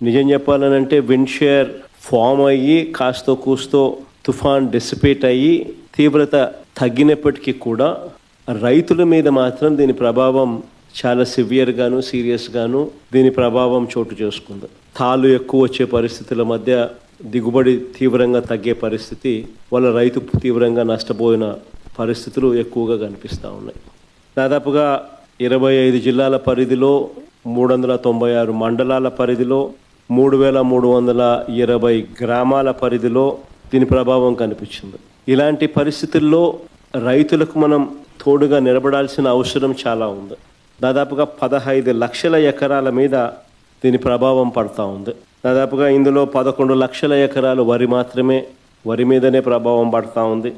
నిజం చెప్పాలనంటే wind share form అయ్యి కాస్తో కూస్తో తుఫాన్ డిసిపేట్ అయ్యి తీవ్రత తగ్గినప్పటికీ కూడా రైతుల మీద మాత్రం దీని ప్రభావం చాలా సివియర్గాను సీరియస్గాను దీని ప్రభావం చోటు చేసుకుంది. తాలు ఎక్కువ వచ్చే పరిస్థితుల మధ్య దిగుబడి తీవ్రంగా తగ్గే పరిస్థితి వల్ల రైతు తీవ్రంగా నష్టపోయిన పరిస్థితులు ఎక్కువగా కనిపిస్తూ ఉన్నాయి. దాదాపుగా 25 జిల్లాల పరిధిలో 396 మండలాల పరిధిలో 3320 గ్రామాల పరిధిలో దీని ప్రభావం కనిపించింది. ఇలాంటి పరిస్థితుల్లో రైతులకు మనం తోడుగా నిలబడాల్సిన అవసరం చాలా ఉంది. దాదాపుగా 15 లక్షల ఎకరాల మీద దీని ప్రభావం పడతా ఉంది. దాదాపుగా ఇందులో 11 లక్షల ఎకరాలు వరి మీదనే ప్రభావం పడతా ఉంది.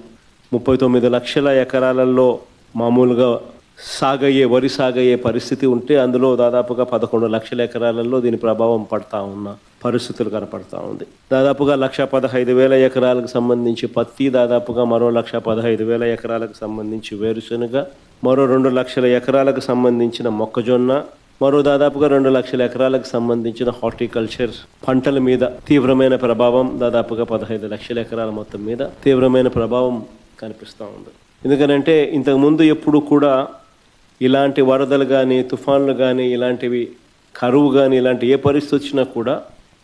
39 లక్షల ఎకరాలలో మామూలుగా వరి సాగయ్యే పరిస్థితి ఉంటే అందులో దాదాపుగా 11 లక్షల ఎకరాలలో దీని ప్రభావం పడతా ఉన్న పరిస్థితులు కనపడతా ఉంది. దాదాపుగా 1,15,000 ఎకరాలకు సంబంధించి పత్తి, దాదాపుగా మరో 1,15,000 ఎకరాలకు సంబంధించి వేరుశనగ, మరో 2 లక్షల ఎకరాలకు సంబంధించిన మొక్కజొన్న, మరో దాదాపుగా 2 లక్షల ఎకరాలకు సంబంధించిన హార్టికల్చర్ పంటల మీద తీవ్రమైన ప్రభావం, దాదాపుగా 15 లక్షల ఎకరాల మొత్తం మీద తీవ్రమైన ప్రభావం కనిపిస్తూ ఉంది. ఎందుకనంటే ఇంతకుముందు ఎప్పుడు కూడా ఇలాంటి వరదలు కానీ తుఫాన్లు కానీ ఇలాంటివి కరువు కానీ ఇలాంటి ఏ పరిస్థితి వచ్చినా కూడా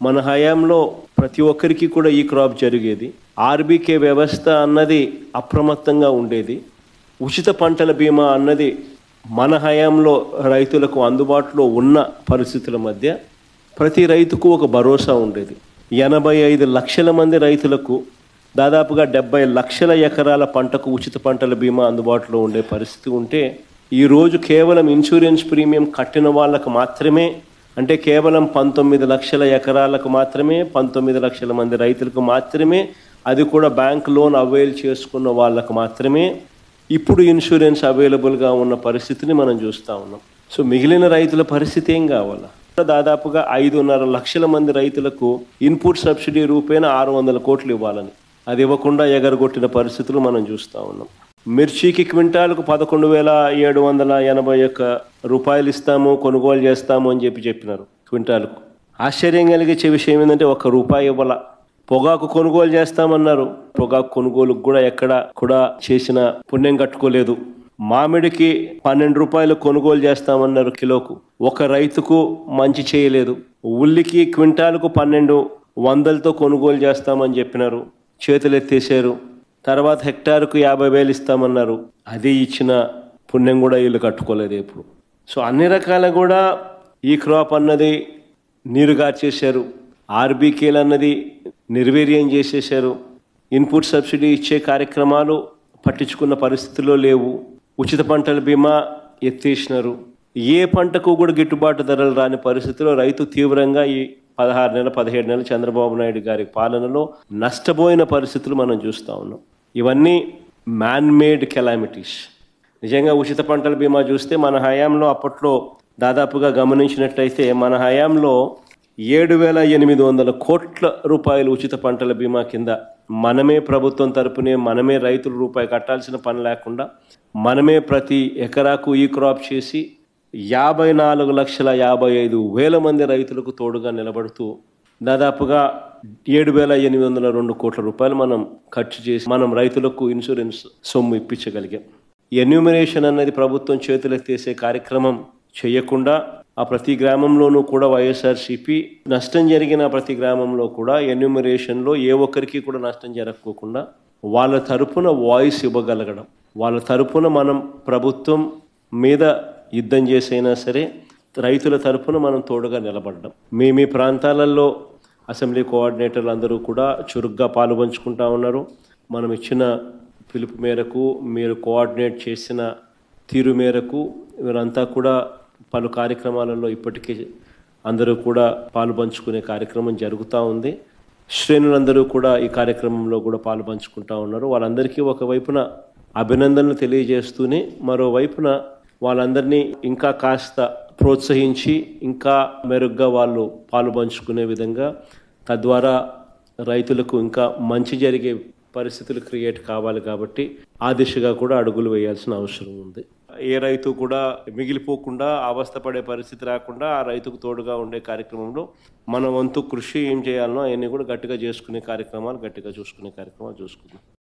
మన హయాంలో ప్రతి ఒక్కరికి కూడా ఈ క్రాప్ జరిగేది. ఆర్బీకే వ్యవస్థ అన్నది అప్రమత్తంగా ఉండేది. ఉచిత పంటల బీమా అన్నది మన హయాంలో రైతులకు అందుబాటులో ఉన్న పరిస్థితుల మధ్య ప్రతి రైతుకు ఒక భరోసా ఉండేది. 85 లక్షల మంది రైతులకు దాదాపుగా 70 లక్షల ఎకరాల పంటకు ఉచిత పంటల బీమా అందుబాటులో ఉండే పరిస్థితి ఉంటే ఈరోజు కేవలం ఇన్సూరెన్స్ ప్రీమియం కట్టిన వాళ్ళకు మాత్రమే, అంటే కేవలం 19 లక్షల ఎకరాలకు మాత్రమే, 19 లక్షల మంది రైతులకు మాత్రమే, అది కూడా బ్యాంక్ లోన్ అవైల్ చేసుకున్న వాళ్ళకు మాత్రమే ఇప్పుడు ఇన్సూరెన్స్ అవైలబుల్గా ఉన్న పరిస్థితిని మనం చూస్తూ ఉన్నాం. సో మిగిలిన రైతుల పరిస్థితి ఏం కావాలా? దాదాపుగా 5.5 లక్షల మంది రైతులకు ఇన్పుట్ సబ్సిడీ రూపేణ 600 కోట్లు ఇవ్వాలని, అది ఇవ్వకుండా ఎగరగొట్టిన పరిస్థితులు మనం చూస్తూ ఉన్నాం. మిర్చికి క్వింటాలకు 11,781 రూపాయలు ఇస్తాము, కొనుగోలు చేస్తాము అని చెప్పినారు క్వింటాలకు. ఆశ్చర్యం కలిగించే విషయం ఏంటంటే ₹1 ఇవ్వాల. పొగాకు కొనుగోలు చేస్తామన్నారు, పొగాకు కొనుగోలుకు కూడా ఎక్కడ కూడా చేసిన పుణ్యం కట్టుకోలేదు. మామిడికి ₹12 కొనుగోలు చేస్తామన్నారు కిలోకు, ఒక రైతుకు మంచి చేయలేదు. ఉల్లికి క్వింటాలకు 1200తో కొనుగోలు చేస్తామని చెప్పినారు, చేతులెత్తేసారు. తర్వాత హెక్టార్కు 50,000 ఇస్తామన్నారు, అది ఇచ్చిన పుణ్యం కూడా వీళ్ళు కట్టుకోలేదు ఎప్పుడు. సో అన్ని రకాల కూడా ఈ క్రాప్ అన్నది నీరుగార్చేశారు, ఆర్బీకేలు అన్నది నిర్వీర్యం చేసేశారు. ఇన్పుట్ సబ్సిడీ ఇచ్చే కార్యక్రమాలు పట్టించుకున్న పరిస్థితుల్లో లేవు. ఉచిత పంటల బీమా ఎత్తేసినారు. ఏ పంటకు కూడా గిట్టుబాటు ధరలు రాని పరిస్థితిలో రైతు తీవ్రంగా ఈ 16 నెలలు 17 నెలలు చంద్రబాబు నాయుడు గారి పాలనలో నష్టపోయిన పరిస్థితులు మనం చూస్తూ ఉన్నాం. ఇవన్నీ మ్యాన్ మేడ్ కెలామిటీస్. నిజంగా ఉచిత పంటల బీమా చూస్తే మన హయాంలో అప్పట్లో దాదాపుగా గమనించినట్లయితే మన హయాంలో 7,800 కోట్ల రూపాయలు ఉచిత పంటల బీమా కింద మనమే ప్రభుత్వం తరపునే మనమే రైతులు రూపాయి కట్టాల్సిన పని లేకుండా మనమే ప్రతి ఎకరాకు ఈ క్రాప్ చేసి 54,55,000 మంది రైతులకు తోడుగా నిలబడుతూ దాదాపుగా 7,802 కోట్ల రూపాయలు మనం ఖర్చు చేసి మనం రైతులకు ఇన్సూరెన్స్ సొమ్ము ఇప్పించగలిగాం. ఎన్యూమరేషన్ అన్నది ప్రభుత్వం చేతులెత్తేసే కార్యక్రమం చేయకుండా ఆ ప్రతి గ్రామంలోనూ కూడా వైఎస్ఆర్సీపీ నష్టం జరిగిన ప్రతి గ్రామంలో కూడా ఎన్యూమరేషన్లో ఏ ఒక్కరికి కూడా నష్టం జరగకోకుండా వాళ్ళ తరపున వాయిస్ ఇవ్వగలగడం, వాళ్ళ తరపున మనం ప్రభుత్వం మీద యుద్ధం చేసైనా సరే రైతుల తరపున మనం తోడుగా నిలబడడం. మీ ప్రాంతాలలో అసెంబ్లీ కోఆర్డినేటర్లు అందరూ కూడా చురుగ్గా పాలుపంచుకుంటా ఉన్నారు. మనం ఇచ్చిన పిలుపు మేరకు మీరు కోఆర్డినేట్ చేసిన తీరు మేరకు వీరంతా కూడా పలు కార్యక్రమాలలో ఇప్పటికీ అందరూ కూడా పాలుపంచుకునే కార్యక్రమం జరుగుతూ ఉంది. శ్రేణులందరూ కూడా ఈ కార్యక్రమంలో కూడా పాలుపంచుకుంటా ఉన్నారు. వాళ్ళందరికీ ఒకవైపున అభినందనలు తెలియజేస్తూనే మరోవైపున వాళ్ళందరినీ ఇంకా కాస్త ప్రోత్సహించి ఇంకా మెరుగ్గా వాళ్ళు పాలుపంచుకునే విధంగా తద్వారా రైతులకు ఇంకా మంచి జరిగే పరిస్థితులు క్రియేట్ కావాలి కాబట్టి ఆ దిశగా కూడా అడుగులు వేయాల్సిన అవసరం ఉంది. ఏ రైతు కూడా మిగిలిపోకుండా అవస్థపడే పరిస్థితి రాకుండా ఆ రైతుకు తోడుగా ఉండే కార్యక్రమంలో మన వంతు కృషి ఏం చేయాలనో అవన్నీ కూడా గట్టిగా చూసుకునే కార్యక్రమాలు చూసుకుందాం.